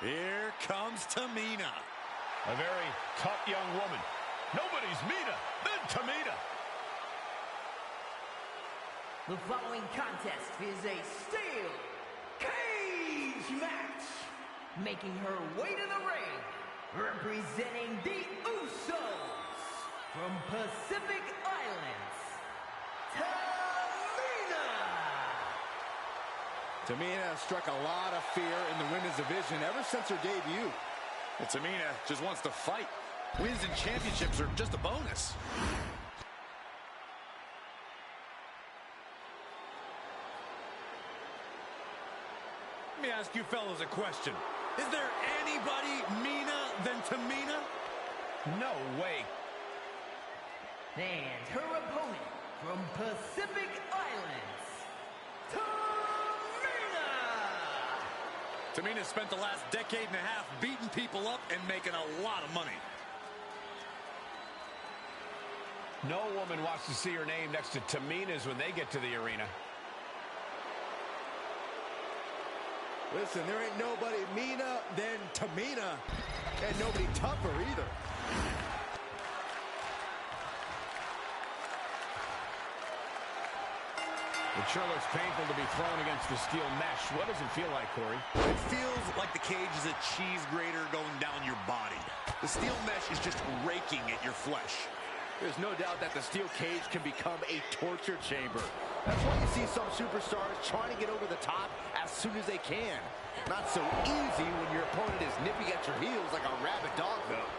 Here comes Tamina. A very tough young woman. Nobody's meaner than Tamina. The following contest is a steel cage match. Making her way to the ring, representing the Usos from Pacific Islands, Tamina struck a lot of fear in the women's division ever since her debut. And Tamina just wants to fight. Wins and championships are just a bonus. Let me ask you fellas a question. Is there anybody meaner than Tamina? No way. and her opponent from Pacific Islands, Tamina spent the last decade and a half beating people up and making a lot of money. No woman wants to see her name next to Tamina's when they get to the arena. Listen, there ain't nobody meaner than Tamina, and nobody tougher either. It sure looks painful to be thrown against the steel mesh. What does it feel like, Corey? It feels like the cage is a cheese grater going down your body. The steel mesh is just raking at your flesh. There's no doubt that the steel cage can become a torture chamber. That's why you see some superstars trying to get over the top as soon as they can. Not so easy when your opponent is nipping at your heels like a rabid dog, though.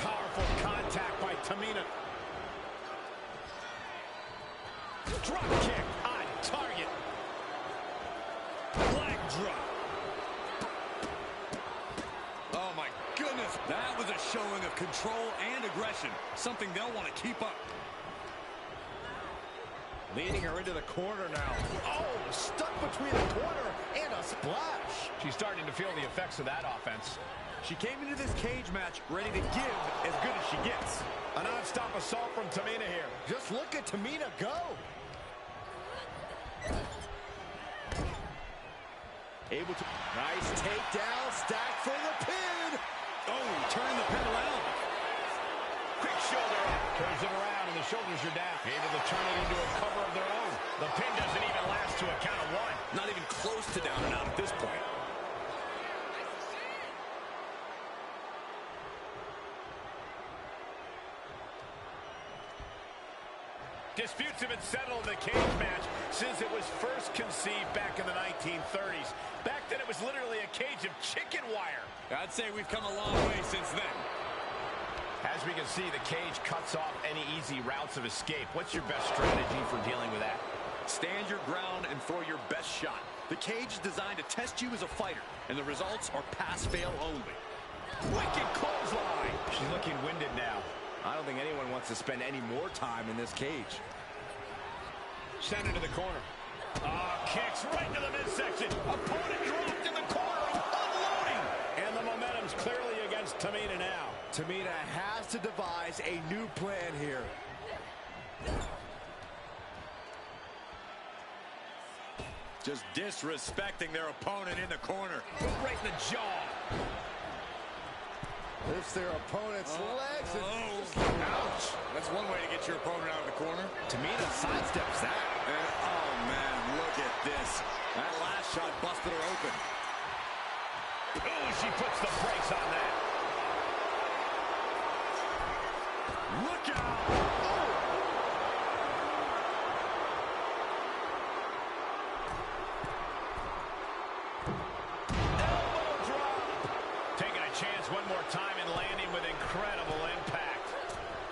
Powerful contact by Tamina. Drop kick on target. Leg drop. Oh my goodness, that was a showing of control and aggression, something they'll want to keep up. Leading her into the corner now. Oh, stuck between the corner and a splash. She's starting to feel the effects of that offense. She came into this cage match ready to give as good as she gets. A non-stop assault from Tamina here. Just look at Tamina go. Able to... Nice takedown, stack for the pin. Oh, turn the pin around. Quick shoulder up. Turns it around and the shoulders are down. Able to turn it into a cover of their own. The pin doesn't even last to a count of one. Not even close to down and out at this point. Disputes have been settled in the cage match since it was first conceived back in the 1930s. Back then, it was literally a cage of chicken wire. I'd say we've come a long way since then. As we can see, the cage cuts off any easy routes of escape. What's your best strategy for dealing with that? Stand your ground and throw your best shot. The cage is designed to test you as a fighter, and the results are pass-fail only. Wicked clothesline. She's looking winded now. I don't think anyone wants to spend any more time in this cage. Sent into the corner. Kicks right to the midsection. Opponent dropped in the corner, unloading. And the momentum's clearly against Tamina now. Tamina has to devise a new plan here. Just disrespecting their opponent in the corner. Right in the jaw. Lifts their opponent's legs and ouch! That's one way to get your opponent out of the corner. Tamina sidesteps that. And, oh man, look at this. That last shot busted her open. Oh, she puts the brakes on that. Look out! Elbow drop. Taking a chance one more time and landing with incredible impact.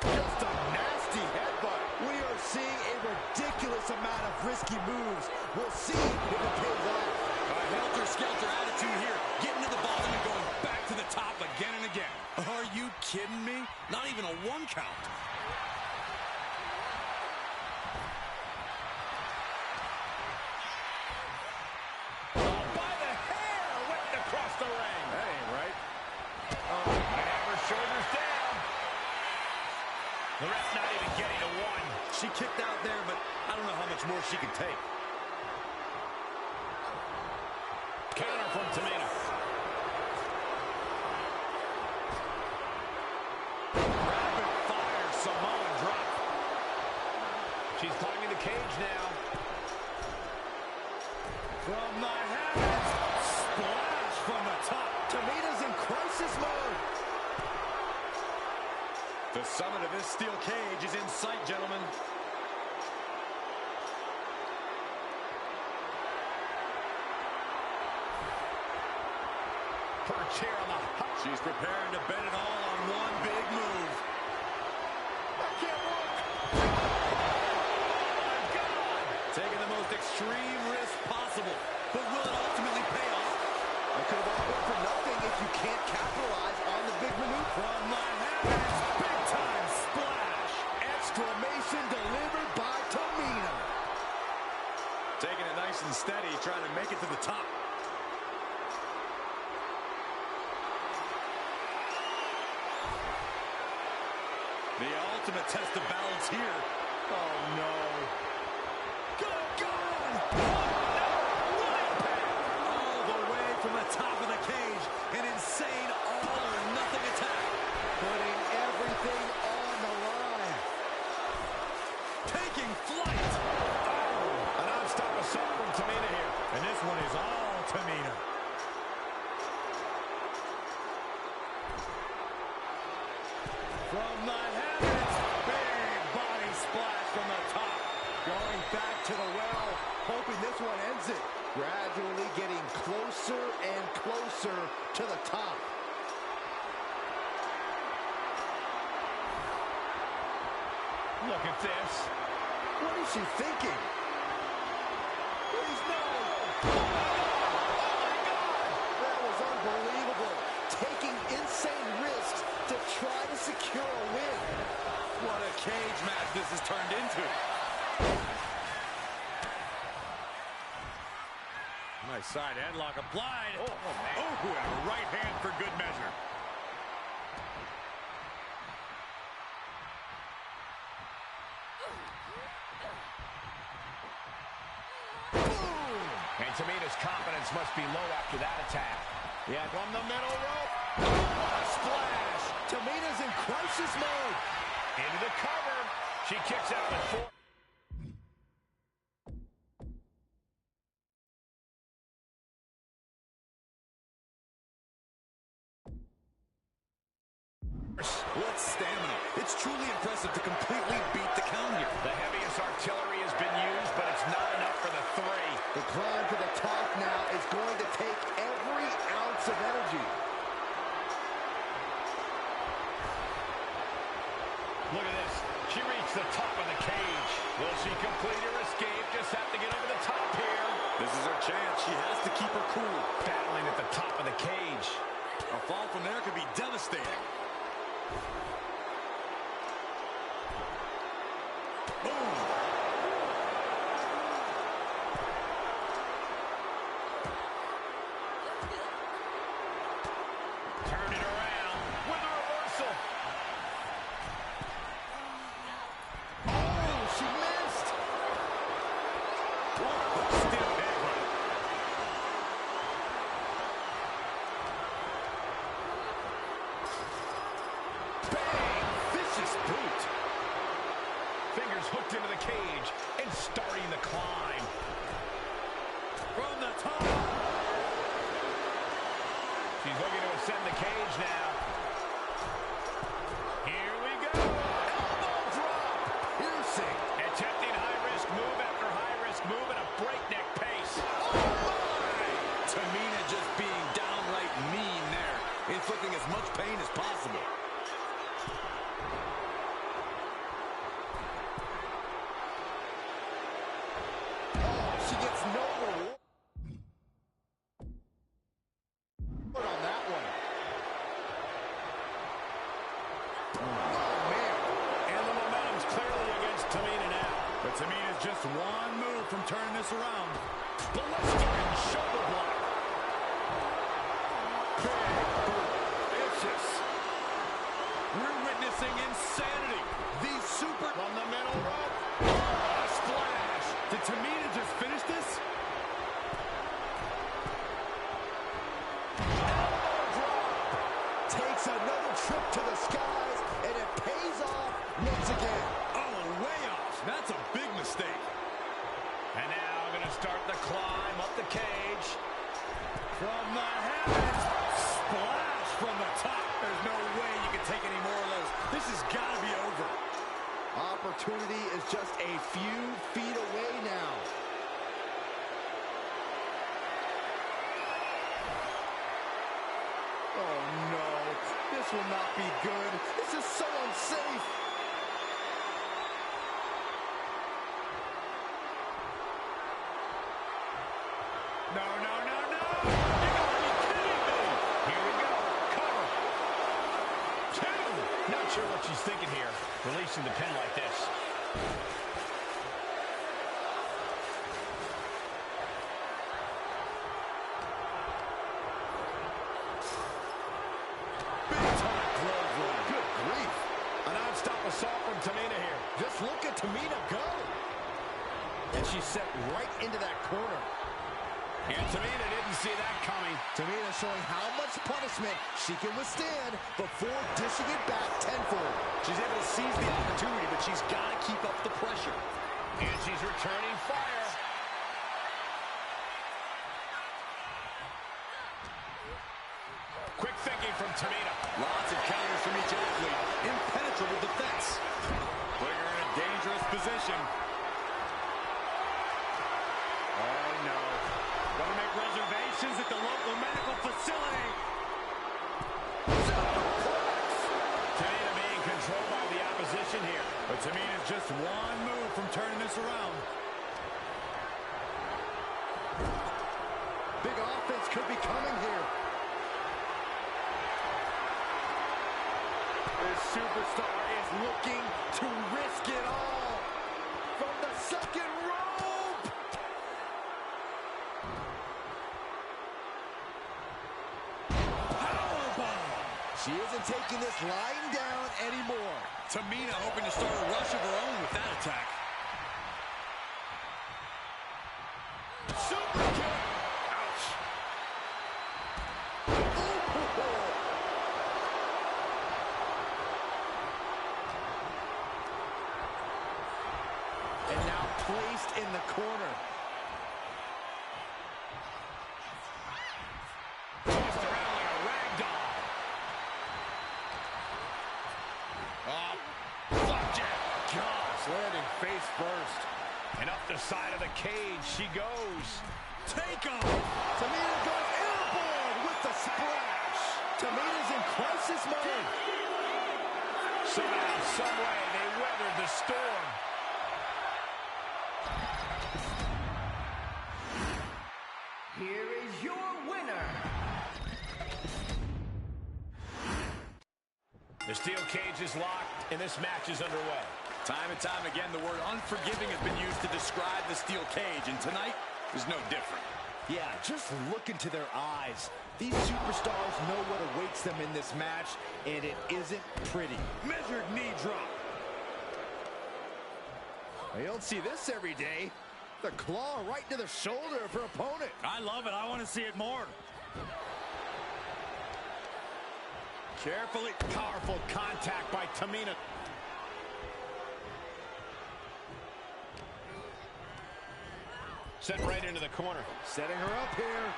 Just a nasty headbutt. We are seeing a ridiculous amount of risky moves. We'll see if it pays off. A helter-skelter attitude here. Getting to the bottom and going back to the top again and again. Are you kidding me? Not even a one count. By the hair, whipped across the ring. That ain't right. Hammer shoulders down. The ref not even getting to one. She kicked out there, but I don't know how much more she can take. Counter from Tamina. She's climbing the cage now. From the heavens, splash from the top. Tamina's in crisis mode. The summit of this steel cage is in sight, gentlemen. Her chair on the hot. She's preparing to bet it all on one big move. That can't work. Oh, my God. Taking the most extreme risk possible. But will it ultimately pay off? It could have all been for nothing if you can't capitalize on the big maneuver. From the heavens, big time splash. Exclamation delivered by Tamina. Taking it nice and steady, trying to make it to the top. The ultimate test of balance here. Oh, no. Good God! Oh, no! What impact! All the way from the top of the cage. An insane all-or-nothing attack. Putting everything on the line. Taking flight. Oh, a non-stop assault from Tamina here. And this one is all Tamina. From the heavens, big body splash from the top. Going back to the well, hoping this one ends it. Gradually getting closer and closer to the top. Look at this. What is she thinking? Please, no! Oh, my God! That was unbelievable. Taking insane risks to try to secure a win. What a cage match this has turned into. Nice side headlock applied. Oh, man. Oh, and a right hand for good measure. And Tamina's confidence must be low after that attack. Yeah, from the middle rope. Oh, a splash. Tamina's in crisis mode. Into the cover. She kicks out at 4. What stamina. It's truly impressive to completely beat the count here. The heaviest artillery has been used, but it's not enough for the 3. The climb to the top now is going to take every ounce of energy. Look at this. She reached the top of the cage. Will she complete her escape? Just have to get over the top here. This is her chance. She has to keep her cool. Battling at the top of the cage. A fall from there could be devastating. Boom. Turn it around with a reversal. Oh, she missed. Stiff headbutt. Bang! Vicious boot. Fingers hooked into the cage and starting the climb. From the top. She's looking to ascend the cage now. Here we go. Elbow drop. Piercing. Attempting high-risk move after high-risk move at a breakneck pace. Oh, my! Tamina just being downright mean there, inflicting as much pain as possible. Oh, she gets no reward on that one. Oh, man. And the momentum's clearly against Tamina now. But Tamina's just one move from turning this around. Blistering shoulder block. Big boot. Vicious. We're witnessing insanity. The super... From the middle rope. A splash. Did Tamina just finish this? Elbow drop. Takes another trip to the skies, and it pays off once again. Oh, a way off. That's a big mistake. opportunity is just a few feet away now. Oh no, this will not be good. This is so unsafe. No, no, no, no! You gotta be kidding me! Here we go. Cover. 2. Not sure what she's thinking here, releasing the pin like this. Big-time clothesline. Good grief. A non-stop assault from Tamina here. Just look at Tamina go. And she's set right into that corner. And Tamina didn't see that coming. Tamina showing how much punishment she can withstand before dishing it back tenfold. She's able to seize the opportunity, but she's got to keep up the pressure. And she's returning fire. Quick thinking from Tamina. Lots of counters from each athlete. Impenetrable defense. Putting her in a dangerous position. Oh, no. Gonna make reservations at the local medical facility. Tamina being controlled by the opposition here. But Tamina's just one move from turning this around. Big offense could be coming here. This superstar is looking to risk it all from the second rope. Powerbomb. She isn't taking this lying down anymore. Tamina hoping to start a rush of her own with that attack. Super kick. Ouch. And now placed in the corner. Tossed around like a rag doll. Flapjack. Gosh, landing face first. And up the side of the cage she goes. Take him. Tamina goes airborne with the splash. Tamina's in crisis mode. Somehow, some way, they weathered the storm. Here is your winner. The steel cage is locked, and this match is underway. Time and time again, the word unforgiving has been used to describe the steel cage, and tonight is no different. Yeah, just look into their eyes. These superstars know what awaits them in this match, and it isn't pretty. Measured knee drop. You don't see this every day. The claw right to the shoulder of her opponent. I love it. I want to see it more. Carefully, powerful contact by Tamina. Set right into the corner. Setting her up here.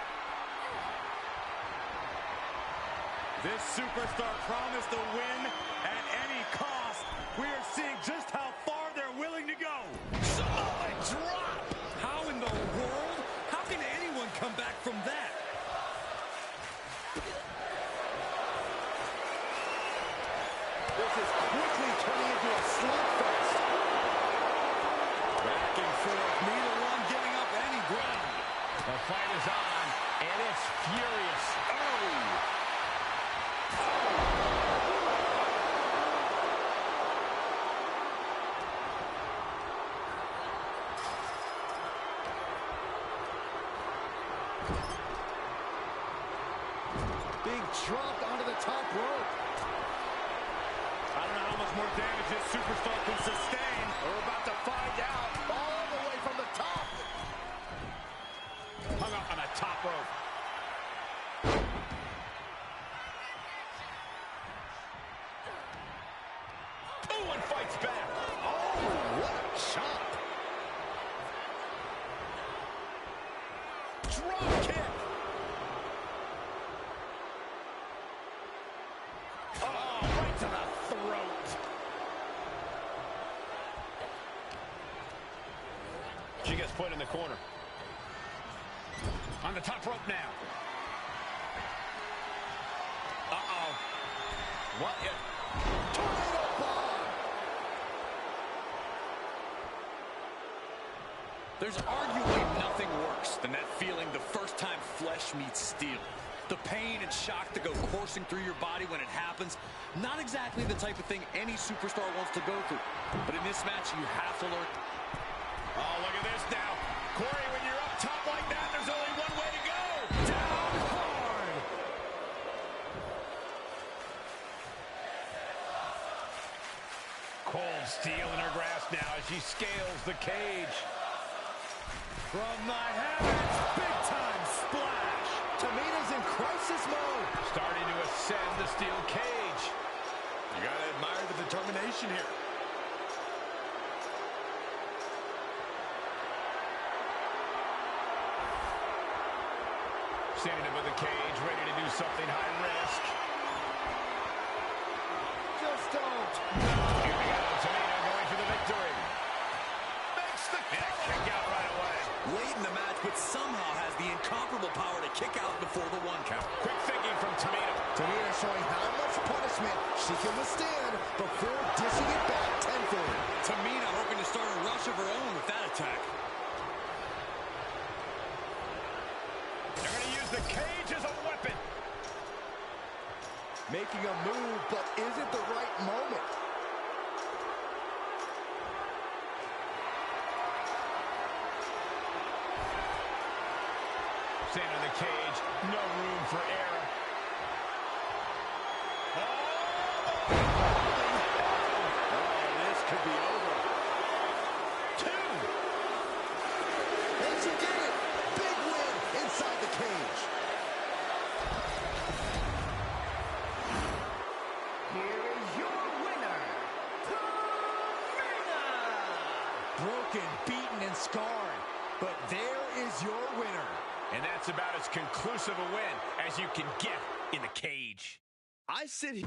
This superstar promised a win at any cost. We are seeing just how far they're willing to go. Samoa drop! How in the world? How can anyone come back from that? This is quickly turning into a slugfest. Back and forth, neither one giving up any ground. The fight is on, and it's furious. Being dropped onto the top rope. I don't know how much more damage this superstar can sustain. We're about to find out. All the way from the top. Hung up on the top rope. Oh, and fights back. Oh, what a chop. Drop kick. Oh, right to the throat. gets put in the corner. On the top rope now. Uh-oh. What? Tornado bomb! There's arguably nothing worse than that feeling the first time flesh meets steel. The pain and shock that go coursing through your body when it happens. Not exactly the type of thing any superstar wants to go through. But in this match, you have to learn. Oh, look at this now. Corey, when you're up top like that, there's only one way to go. Down hard. Cold steel in her grasp now as she scales the cage. From the heavens, big-time splash. Tamina's in crisis mode. Starting to ascend the steel cage. You gotta admire the determination here. Standing above the cage, ready to do something high risk. Just don't. Here we go, Tamina going for the victory. Makes the kick out right away. Late in the match, but somehow has the incomparable power to kick out before the 1 count. Quick thinking from Tamina. Tamina showing how much punishment she can withstand before dishing it back tenfold. Tamina hoping to start a rush of her own with that attack. They're going to use the cage as a weapon. Making a move, but is it the right moment? Stand in the cage, no room for error. Oh, This could be over. 2. And she did it! Big win inside the cage. Here is your winner, Tamina! Broken, beaten, and scarred. But there is your winner. And that's about as conclusive a win as you can get in the cage. I sit here.